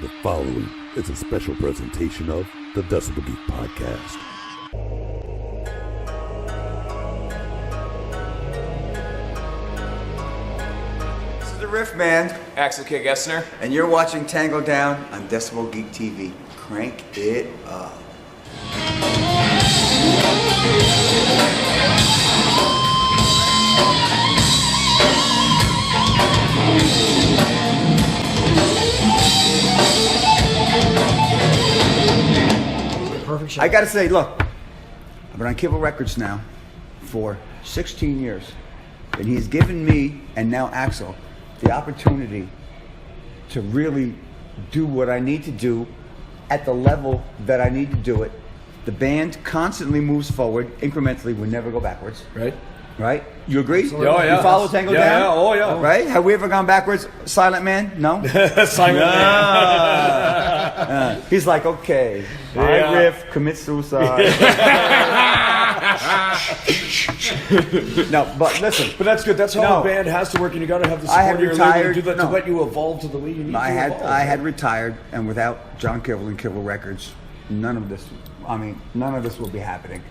The following is a special presentation of the Decibel Geek Podcast. This is the Riff Man, Axel Kissner, and you're watching Tango Down on Decibel Geek TV. Crank it up. I gotta say, look, I've been on Kibble Records now for 16 years, and he's given me, and now Axel, the opportunity to really do what I need to do at the level that I need to do it. The band constantly moves forward, incrementally, we never go backwards. Right? You agree? Oh, yeah. You follow Tango Down? Yeah, oh, yeah. Right? Have we ever gone backwards? Silent Man? No? Silent Man. He's like, okay, I riff, commit suicide. No, but listen. But that's good. That's how a band has to work, and you got to have the support of your label to do that to let you evolve to the way you need to evolve. I had retired, and without John Kibble and Kibble Records, none of this will be happening.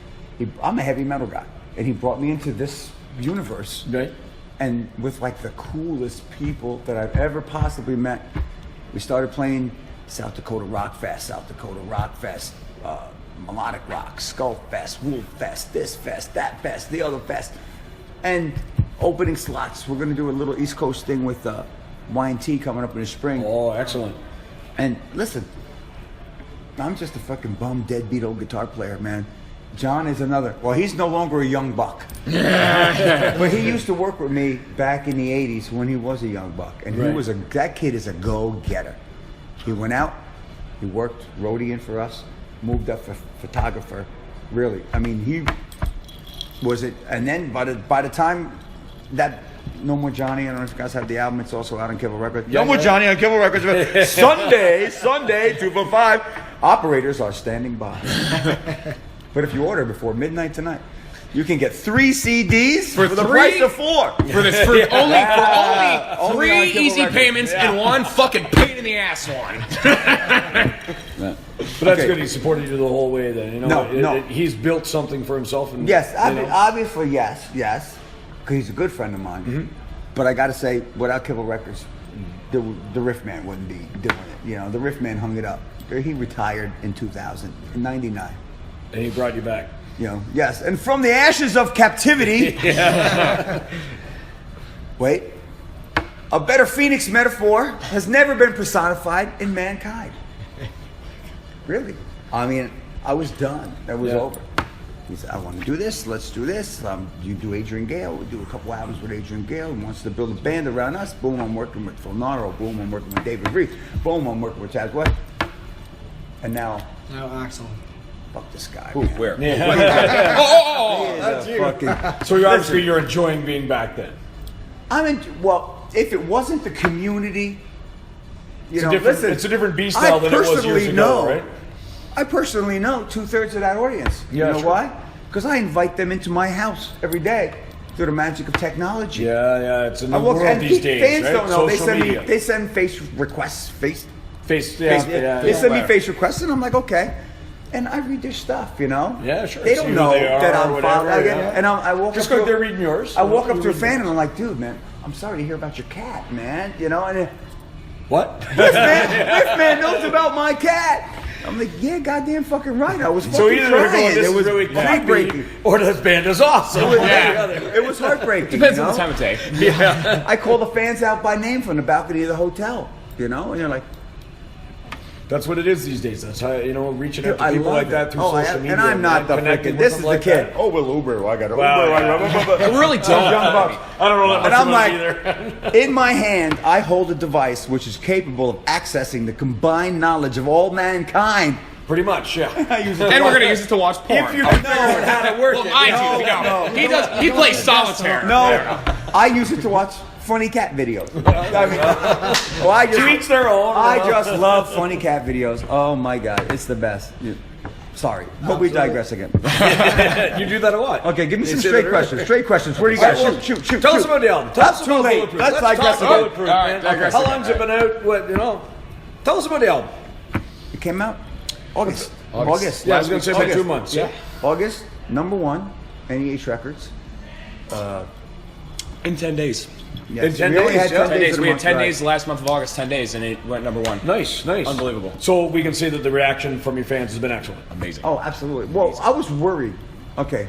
I'm a heavy metal guy, and he brought me into this universe. Right. And with like the coolest people that I've ever possibly met. We started playing South Dakota Rocktoberfest, Melodic Rock, Skull Fest, Wolf Fest, this fest, that fest, the other fest, and opening slots. We're going to do a little East Coast thing with Y&T coming up in the spring. Oh, excellent. And listen, I'm just a fucking bum, deadbeat old guitar player, man. John is another. Well, he's no longer a young buck. But he used to work with me back in the 80s when he was a young buck. And that kid is a go-getter. He went out, he worked, roadieing for us, moved up for photographer. Really, I mean, he was it. And then by the time that No More Johnny, I don't know if you guys have the album. It's also out on Kibble Records. No More Johnny on Kibble Records. Sunday, 245. Operators are standing by. But if you order before midnight tonight, you can get 3 CDs for the price of 4. For only 3 easy payments and one fucking pain in the ass one. But that's good. He supported you the whole way. Then no. He's built something for himself. And, yes, obviously, yes, because he's a good friend of mine. Mm-hmm. But I got to say, without Kibble Records, the Riff Man wouldn't be doing it. You know, the Riff Man hung it up. He retired in 2000, in 99. And he brought you back. You know, yes, and from the ashes of captivity. Wait, a better phoenix metaphor has never been personified in mankind. Really, I mean, I was done. That was over. He said, "I want to do this. Let's do this. You do Adrian Gale. We do a couple albums with Adrian Gale. He wants to build a band around us. Boom, I'm working with Phil Nardo. Boom, I'm working with David Rifs. Boom, I'm working with Chaz West. And now Axel. Fuck this guy. Ooh, where? Yeah. That's you. So you're enjoying being back then. Well, if it wasn't the community, it's a different beast now than it was years ago, right? I personally know 2/3 of that audience. Yeah, you know why? Because I invite them into my house every day through the magic of technology. Yeah, it's a new world these days, fans right? don't know. Social They send face requests. They send me face requests, and I'm like, okay. And I read their stuff, you know? Yeah, sure. They don't know that I'm following. And I walk just up like they're reading yours. I walk up to a fan and I'm like, dude, man, I'm sorry to hear about your cat, man. You know? And what? Riff man knows about my cat. I'm like, yeah, goddamn fucking right. I was fucking crying. It was really heartbreaking. Or this band is awesome. It was heartbreaking. Depends on the time of day. Yeah. I call the fans out by name from the balcony of the hotel, you know? And you're like, that's what it is these days. That's how, reaching out to people like that through social media. And I'm not the freaking, this is the kid. Oh, well, Uber. I got Uber. I really don't. I don't know that much about I'm either. In my hand, I hold a device which is capable of accessing the combined knowledge of all mankind. Pretty much, yeah. And we're going to use it to watch porn. If you can figure out how to work it. He plays solitaire. No, I use it to watch funny cat videos. To each their own. I just love funny cat videos. Oh my god, it's the best. Sorry, but we digress again. You do that a lot. Okay, give me some straight questions. Straight questions. Where do you guys shoot? Tell us about the album. Tell us about Bulletproof. Let's digress again. How long's it been out? What Tell us about the album. It came out August. Yeah, I was going to say about 2 months. Yeah. August, #1, NEH Records. In 10 days. Yes. In 10 we only days, had yeah. 10 10 days. of the We had month, 10 right. days the last month of August, 10 days, and it went #1. Nice. Unbelievable. So we can say that the reaction from your fans has been excellent. Amazing. Oh, absolutely. Well, I was worried. Okay.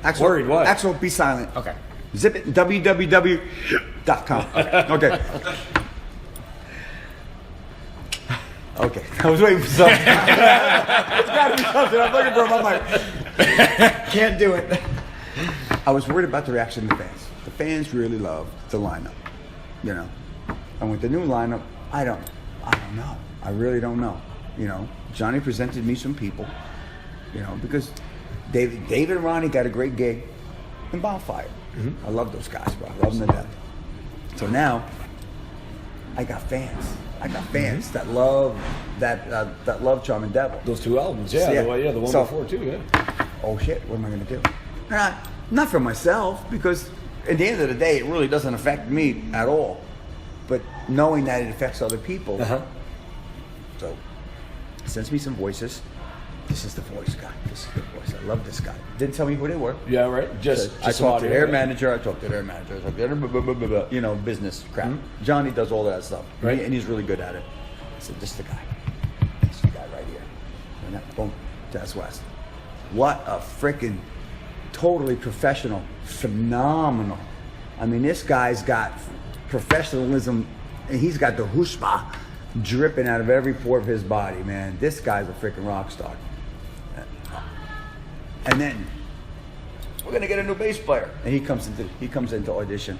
Axel, Worried what? Axel, be silent. Okay. Zip it, www.com. Okay. Okay. I was waiting for something. It's got to be something. I'm looking for it. I'm like, can't do it. I was worried about the reaction of the fans. The fans really love the lineup, you know. And with the new lineup, I don't know. I really don't know. You know, Johnny presented me some people, you know, because David and Ronnie got a great gig in Bonfire. Mm-hmm. I love those guys, bro. I love them to death. So now, I got fans. That love that love Charming Devil. Those 2 albums, yeah. Yeah. The one before too, yeah. Oh shit, what am I gonna do? Not for myself, because at the end of the day, it really doesn't affect me at all. But knowing that it affects other people, so sends me some voices. This is the voice guy. This is the voice. I love this guy. Didn't tell me who they were. Yeah, right. I talked to their manager. I talked to their you know, business crap. Mm-hmm. Johnny does all that stuff, right? And he's really good at it. I said, this is the guy. This is the guy right here. And that, boom, that's West. What a freaking totally professional, phenomenal. I mean, this guy's got professionalism, and he's got the chutzpah dripping out of every pore of his body, man. This guy's a freaking rock star. And then we're gonna get a new bass player, and he comes into audition.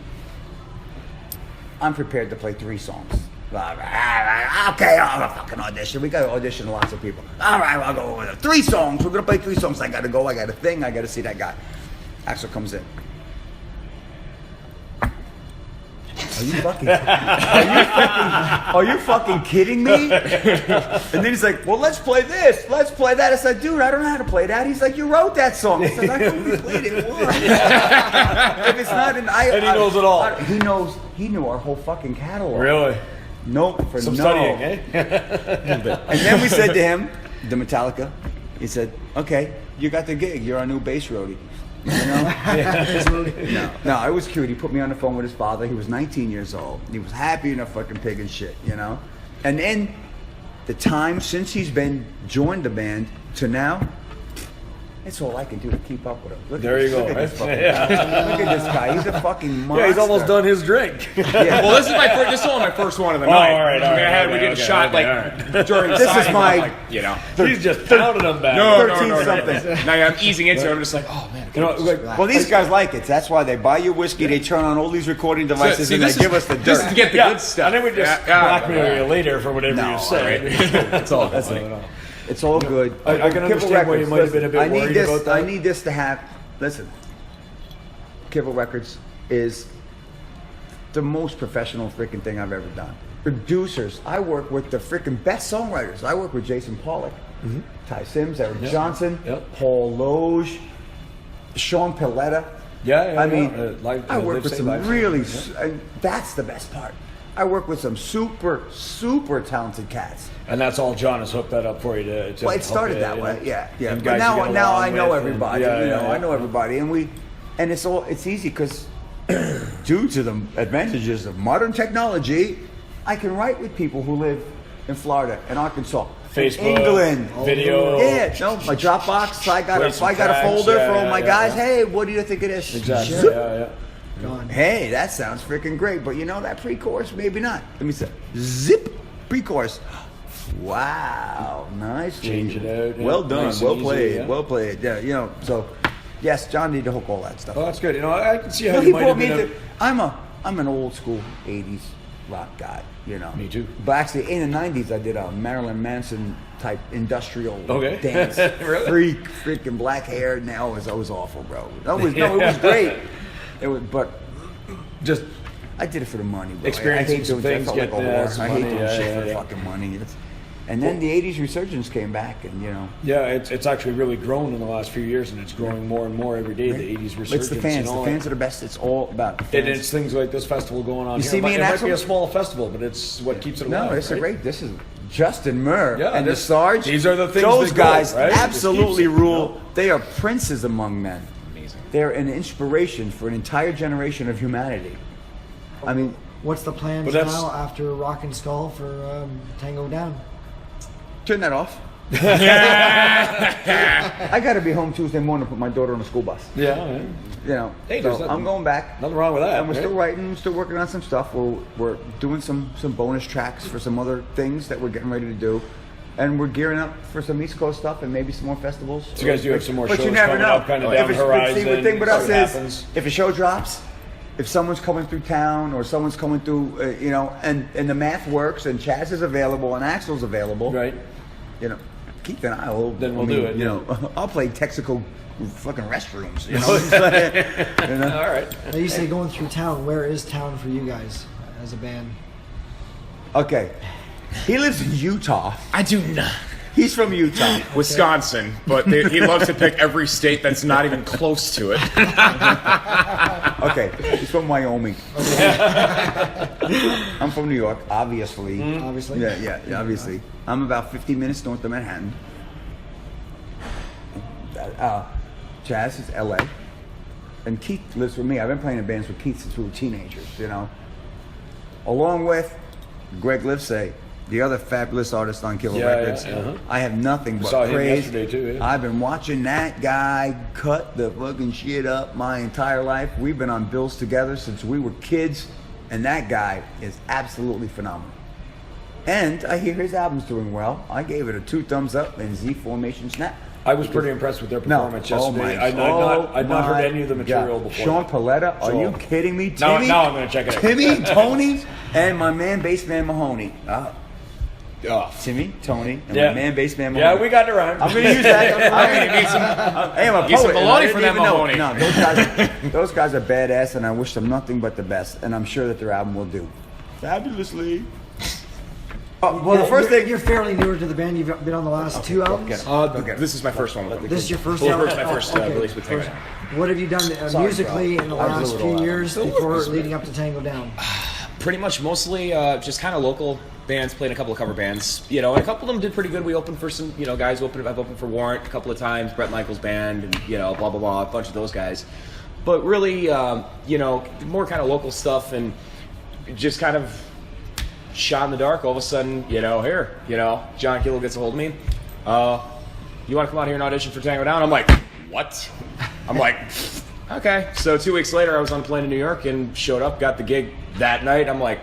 I'm prepared to play 3 songs. Okay, I'll fucking audition. We gotta audition lots of people. All right, I'll go with it. 3 songs. We're gonna play 3 songs. I gotta go. I got a thing. I gotta see that guy. Axel comes in. Are you fucking kidding me? And then he's like, well, let's play this. Let's play that. I said, dude, I don't know how to play that. He's like, you wrote that song. I said, I only played it once. If it's not an And he knows it all. He knew our whole fucking catalog. Really? Nope, for Some no. studying, eh? And then we said to him, the Metallica, he said, okay, you got the gig. You're our new bass roadie. You know? No, it was cute. He put me on the phone with his father. He was 19 years old. He was happy in a fucking pig and shit, you know? And in the time since he's joined the band to now, it's all I can do to keep up with him. Look There you go. Look at this guy. He's a fucking monster. Yeah, he's almost done his drink. Yeah. Well, this is only my first one of the night. All right. We did a shot during the This is signing, my- like, you know. He's just pounding them back. No. 13 something. Now I'm easing into it. I'm just like, oh man. You know, like, Well, these guys like it. That's why they buy you whiskey, they turn on all these recording devices, See, and they give us the This is dirt. to get the good stuff. And then we just blackmail you later for whatever No, you say. That's all. That's it. It's all good. I can understand why you might have been a bit worried about that. I need this to have. Listen, Kibble Records is the most professional freaking thing I've ever done. Producers, I work with the freaking best songwriters. I work with Jason Pollock, Ty Sims, Eric Johnson, Paul Loge, Sean Palletta. I mean, I work with some really. That's the best part. I work with some super, super talented cats. And that's all John has hooked that up for you to Well, it started that way, yeah. And But guys you get now along I know with everybody. and- I know everybody, and it's easy because due to the advantages of modern technology, I can write with people who live in Florida and Arkansas, Facebook, England, video. Yeah, no, my Dropbox. I got a folder for all my guys. Hey, what do you think of this? Exactly. Zip. Yeah. Hey, that sounds freaking great, but you know that pre-chorus, maybe not. Let me say, zip, pre-chorus. Wow, nice. Change it out. Well done, Nice well and played, easy, yeah. well played. Yeah, you know. So, yes, John needed to hook all that stuff. Well, that's good. You know, I can see how Well, you he might brought have me been. into. I'm an old school '80s rock guy. You know. Me too. But actually, in the '90s, I did a Marilyn Manson type industrial Okay. dance. Really? Freaking black hair. Now it was awful, bro. It was great. It was, but Just I did it for the money, bro. Experiencing I hate some doing things, shit. I felt like a getting, whore. some I hate money, doing yeah, shit yeah, for yeah. fucking money. And then the '80s resurgence came back, and you know, yeah, it's actually really grown in the last few years, and it's growing more and more every day. The '80s resurgence. it's the fans. and The all fans that. are the best. It's all about the fans. And it's things like this festival going on You here. see me and it might Axel? be a small festival, but it's what keeps it alive. No, it's right? a great. This is Justin Murr and the Sarge. These are the things those that go, guys right? absolutely rule. They are princes among men. Amazing. They're an inspiration for an entire generation of humanity. I mean, what's the plans now after Rock and Skull for Tango Down? turn that off. I got to be home Tuesday morning to put my daughter on a school bus. Yeah. You know, Hey, so I'm going back. Nothing wrong with that. And we're still writing, still working on some stuff. We're doing some bonus tracks for some other things that we're getting ready to do. And we're gearing up for some East Coast stuff and maybe some more festivals. So you guys do have some more shows you never coming know. up, kind of down the horizon. See, the thing with us happens. is, if a show drops, if someone's coming through town or someone's coming through, and the math works and Chaz is available and Axel's available, Right. you know, Keith and I will. Then we'll do it. You know, I'll play Texaco fucking restrooms. You know? All right. Now you say going through town. Where is town for you guys as a band? Okay. He lives in Utah. I do not. He's from Utah. Wisconsin, but he loves to pick every state that's not even close to it. Okay, he's from Wyoming. I'm from New York, obviously. Obviously. Yeah, obviously. I'm about 50 minutes north of Manhattan. Chaz is LA. And Keith lives with me. I've been playing in bands with Keith since we were teenagers, you know. Along with Greg Livesay, the other fabulous artist on Killer Records. I have nothing but Saw him praise. yesterday too, yeah. I've been watching that guy cut the fucking shit up my entire life. We've been on bills together since we were kids, and that guy is absolutely phenomenal. And I hear his album's doing well. I gave it a 2 thumbs up and Z Formation Snap. I was pretty impressed with their performance yesterday. I'd not heard any of the material before. Sean Paletta, are you kidding me? Timmy, now I'm going to check it out. Timmy, Tony, and my man, Bassman Mahoney. Timmy, Tony, and my man, Bassman Mahoney. Yeah, we got it right. I'm going to use that. I'm going to need some. Hey, I'm a Get some poet. baloney I for didn't that even know. Mahoney. No, those guys are badass, and I wish them nothing but the best. And I'm sure that their album will do fabulously. Well, the first thing you're fairly newer to the band. You've been on the last 2 albums. This is my first one. This is your first Well, album. my first release with Tango. What have you done musically in the last few years before leading up to Tango Down? Pretty much mostly just kind of local bands, playing a couple of cover bands, and a couple of them did pretty good. We opened for some, guys. I've opened for Warrant a couple of times, Brett Michaels band, and blah blah blah, a bunch of those guys. But really, more kind of local stuff, and just kind of shot in the dark. All of a sudden, here, John Killow gets a hold of me. You want to come out here and audition for Tango Down? I'm like, what? I'm like, okay. So 2 weeks later, I was on a plane to New York and showed up, got the gig that night. I'm like,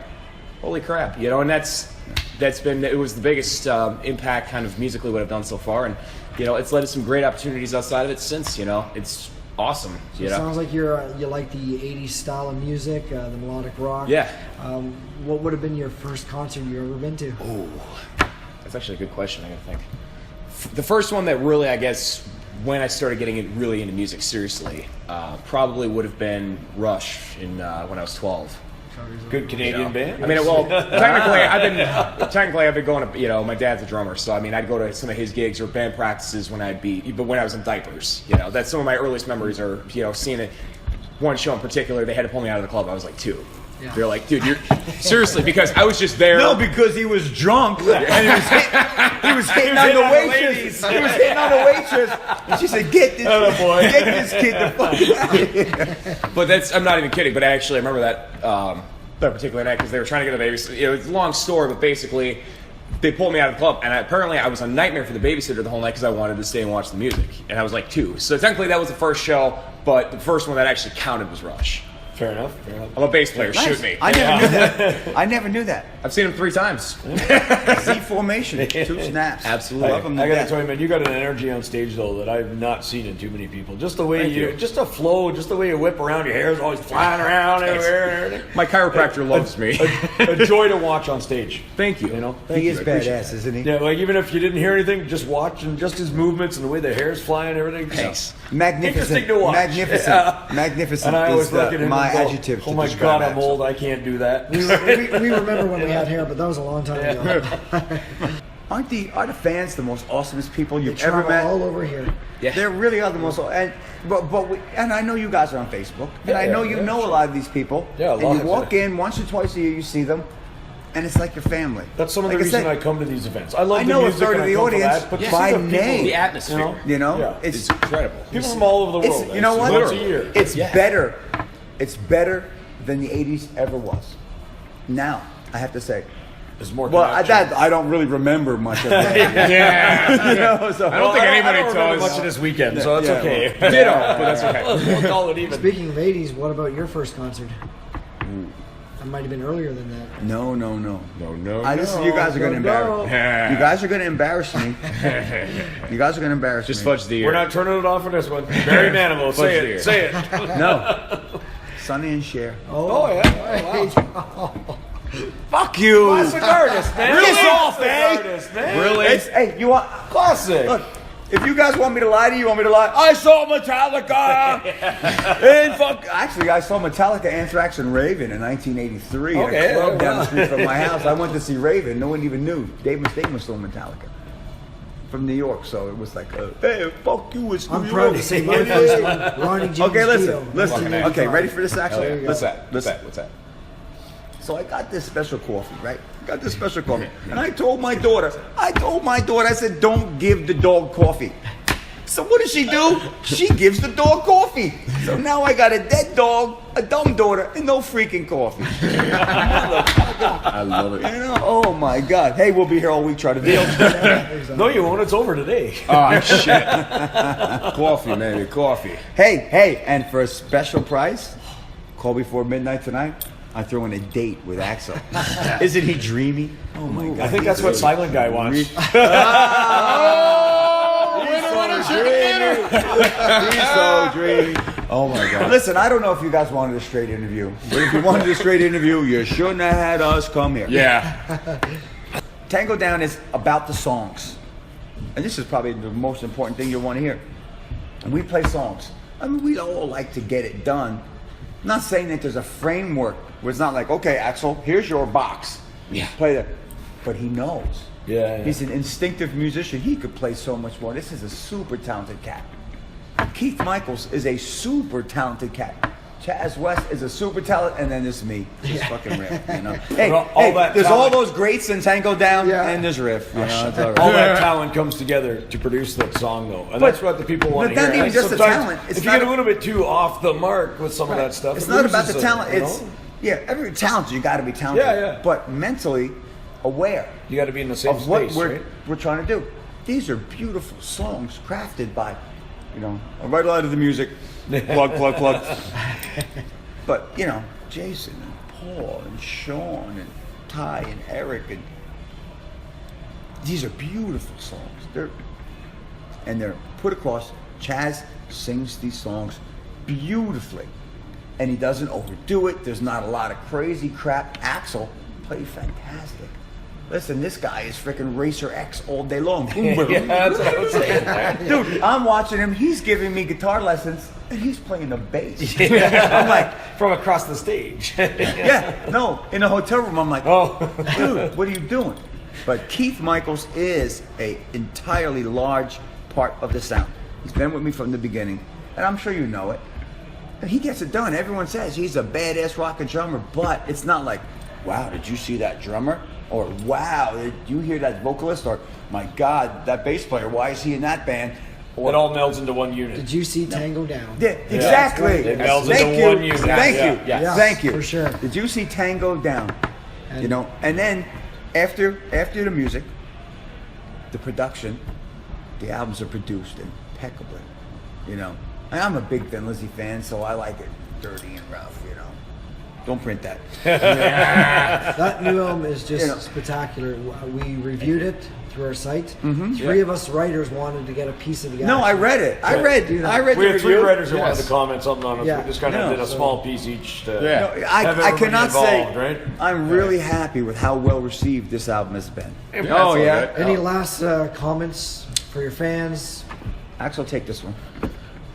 holy crap, and it was the biggest impact kind of musically what I've done so far, and it's led to some great opportunities outside of it since. It's awesome. It sounds like you like the 80s style of music, the melodic rock. Yeah. What would have been your first concert you ever been to? Oh, that's actually a good question. I gotta think. The first one that really, I guess, when I started getting really into music seriously, probably would have been Rush when I was 12. Good Canadian band. I mean, well, technically, I've been going to, my dad's a drummer, so I mean, I'd go to some of his gigs or band practices when I was in diapers. That's some of my earliest memories are, seeing it. One show in particular, they had to pull me out of the club. I was like 2. Yeah. They're like, dude, you're seriously, because I was just there. No, because he was drunk and he was hitting on the waitress. He was hitting on the waitress, and she said, "Get this kid the fuck out of here." But I'm not even kidding. But I remember that particular night because they were trying to get a babysitter. It's a long story, but basically, they pulled me out of the club, and apparently I was a nightmare for the babysitter the whole night because I wanted to stay and watch the music, and I was like 2. So technically, that was the first show, but the first one that actually counted was Rush. Fair enough. I'm a bass player. Nice. Shoot me. I never knew that. I never knew that. I've seen him 3 times. Z Formation, 2 snaps. Absolutely. Love him. I gotta tell you, man, you got an energy on stage though that I've not seen in too many people. Just the way just a flow, just the way you whip around, your hair is always flying around everywhere. My chiropractor loves me. A joy to watch on stage. Thank you. He is badass, isn't he? Yeah, like even if you didn't hear anything, just watch and just his movements and the way the hair's flying, everything. Thanks. Magnificent. Interesting to watch. Magnificent And I always is look at him my and go, adjective. Oh my God, I'm old. I can't do that. We remember when we had hair, but that was a long time ago. Are the fans the most awesomest people you've They ever travel met? all over here. Yeah. They really are the most. And I know you guys are on Facebook, and I know you know a lot of these people. Yeah, a lot and you of walk in once or twice a year, you see them, and it's like your family. That's some of the Like reason said, I come to these events. I love I the know a music third and of I the come for audience that, but Yeah. by these are people, name. The atmosphere. You know, Yeah. It's incredible. people from all over the world. you know what? Once a year. It's Yeah. better. It's better than the '80s ever was. Now, I have to say. There's more. Well, connection. I don't really remember much of that. Yeah. You know, so I don't think anybody I don't remember does. much of this weekend, so it's Yeah, okay. Ditto, but that's okay. We'll call it even. Speaking of 80s, what about your first concert? It might have been earlier than that. No. No. You guys are going to embarrass. Yeah. You guys are going to embarrass me. You guys are going to embarrass Just me. fudge the ear. We're not turning it off for this one. Very manimal. Say Fudge it. Say it. No. Sonny and Cher. Oh yeah. Fuck you. Classic artist, man. Really? Classic Off, eh? artist, man. Really? Hey, you want? Classic. Look, if you guys want me to lie to you, want me to lie? I saw Metallica. And fuck. Actually, I saw Metallica, Anthrax, and Raven in 1983 Okay, at a club down wow. the street from my house. I went to see Raven. No one even knew. Dave Mustaine was still Metallica from New York, so it was like, hey, fuck you, it's New I'm York. proud to say my first one, Ronnie James Okay, listen. Dio, Okay, 1985. ready for this, Axel? There you go. What's that? What's that? So I got this special coffee, right? Got this special coffee. And I told my daughter, I said, don't give the dog coffee. So what does she do? She gives the dog coffee. So now I got a dead dog, a dumb daughter, and no freaking coffee. I love it. You know? Oh my God. Hey, we'll be here all week trying to deal. No, you won't. It's over today. Oh, shit. Coffee, baby, coffee. Hey, and for a special price, call before midnight tonight. I throw in a date with Axel. Isn't he dreamy? Oh my God. I think that's what Silent Guy wants. He's so dreamy. Oh my God. Listen, I don't know if you guys wanted a straight interview, but if you wanted a straight interview, you shouldn't have had us come here. Yeah. Tango Down is about the songs. And this is probably the most important thing you'll want to hear. And we play songs. I mean, we all like to get it done. I'm not saying that there's a framework where it's not like, okay, Axel, here's your box. Yeah. Play that. But he knows. Yeah. He's an instinctive musician. He could play so much more. This is a super talented cat. Keith Michaels is a super talented cat. Chaz West is a super talent, and then there's me. Just fucking riff, you know. Hey, That there's all talent. those greats in Tango Down, Yeah. and there's riff. You know, it's all right. All that talent comes together to produce that song, though, and that's what the people want to but hear. not even And just the sometimes talent. It's if you not get a little bit too off the mark with some of that stuff, It's it not about the loses talent. you It's know? every talent you got to be talented. Yeah. But mentally aware You got to be in the same of what space, we're right? trying to do. These are beautiful songs crafted by, right out of the music. Plug. But Jason and Paul and Sean and Ty and Eric, and these are beautiful songs. They're put across. Chaz sings these songs beautifully, and he doesn't overdo it. There's not a lot of crazy crap. Axel played fantastic. Listen, this guy is freaking Racer X all day long. Yeah, that's what I'm saying. Dude, I'm watching him. He's giving me guitar lessons, and he's playing the bass. I'm like, From across the stage. in a hotel room. I'm like, Oh. dude, what are you doing? But Keith Michaels is a entirely large part of the sound. He's been with me from the beginning, and I'm sure you know it. And he gets it done. Everyone says he's a badass rockin' drummer, but it's not like, wow, did you see that drummer? Or wow, did you hear that vocalist? Or my God, that bass player, why is he in that band? Or, It all melds into one unit. Did you see Tango Down? yeah, exactly. It melds Thank into you. one unit. Thank Yeah. you. Yes, Thank you. for sure. Did you see Tango Down? And- And then after the music, the production, the albums are produced impeccably. And I'm a big Thin Lizzy fan, so I like it dirty and rough. Don't print that. That new album is just You know. spectacular. We reviewed it through our site. Three of us writers wanted to get a piece of the action. No, I read it. I read Dude, the We had three review. writers who wanted Yes. to comment something on it. Yeah. We just kind of No. did a small piece each to Yeah. No, have I everybody cannot say involved, right? I'm really happy with how well received this album has been. Oh, yeah. Any last comments for your fans? Axel, take this one.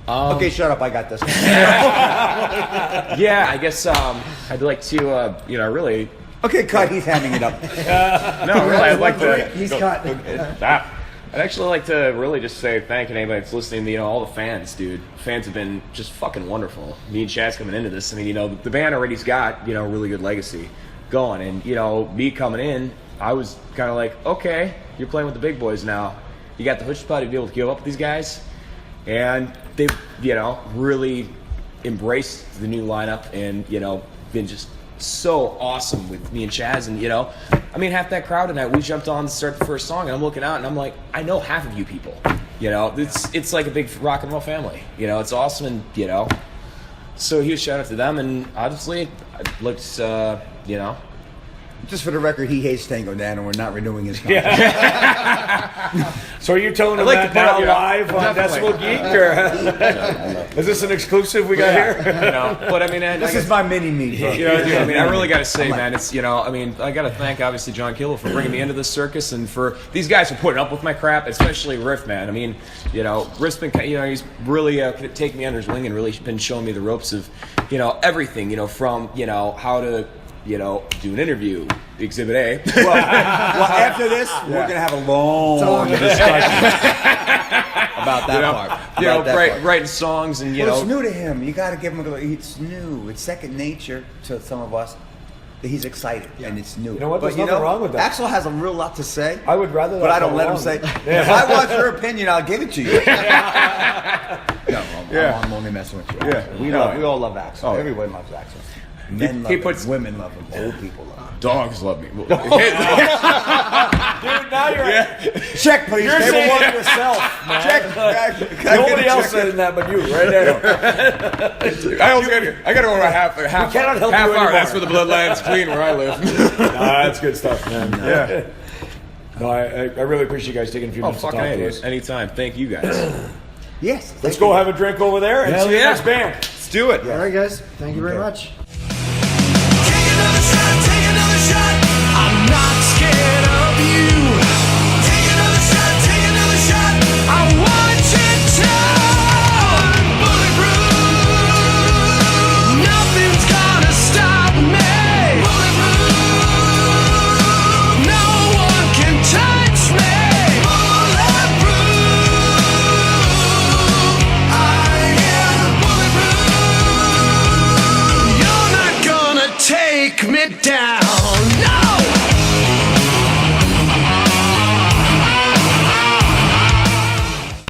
Okay, shut up. I got this one. Yeah, I guess I'd like to, really. Okay, cut. He's handing it up. No, really, I'd like to. He's cut. I'd actually like to really just say thank you to anybody that's listening. All the fans, dude. Fans have been just fucking wonderful. Me and Chaz coming into this. The band already's got, a really good legacy. going. And, you know, me coming in, I was kind of like, okay, you're playing with the big boys now. You got the chutzpah to be able to give up with these guys. And they've, you know, really embraced the new lineup and, you know, been just so awesome with me and Chaz. And, you know, I mean, half that crowd tonight, we jumped on to start the first song, and I'm looking out and I'm like, I know half of you people. You know, it's like a big rock and roll family. You know, it's awesome. And, you know, so huge shout out to them. And obviously, it looks, you know. Just for the record, he hates Tango Dan, and we're not renewing his contract. So are you telling him that now live on Decibel Geek, or is this an exclusive we got here? You know, but I mean, This is my mini-me, bro. You know, dude, I mean, I really got to say, man, it's, you know, I mean, I got to thank, obviously, John Killow for bringing me into this circus, and for these guys for putting up with my crap, especially Riff, man. I mean, you know, Riff's been, you know, he's really taken me under his wing and really been showing me the ropes of, you know, everything, you know, from, you know, how to, you know, do an interview, Exhibit A. Well, after this, we're going to have a long discussion about that part. You know, writing songs and, you know. It's new to him. You got to give him it's new. It's second nature to some of us. He's excited, and it's new. You know what? There's nothing wrong with that. Axel has a real lot to say. I would rather that. But I don't let him say. If I want your opinion, I'll give it to you. No, I'm only messing with you. Yeah. We all love Axel. Oh. Everyone loves Axel. Men love him. Women love him. Old people love him. Dogs love me. Dude, now you're Check, please. You're saying one yourself, man. Check. Nobody else said that but you, right there. I got to go around half cannot help half you hour. anymore. That's where the bloodline's clean where I live. That's good stuff, man. Yeah. No, I really appreciate you guys taking a few minutes to talk to us. Anytime. Thank you guys. Yes. Let's go have a drink over there and see the next band. Let's do it. All right, guys. Thank you very much. Take another shot. I'm not scared of you. Take another shot. I want you to. Bulletproof. Nothing's gonna stop me. Bulletproof. No one can touch me. Bulletproof. I am bulletproof. You're not gonna take me down. No!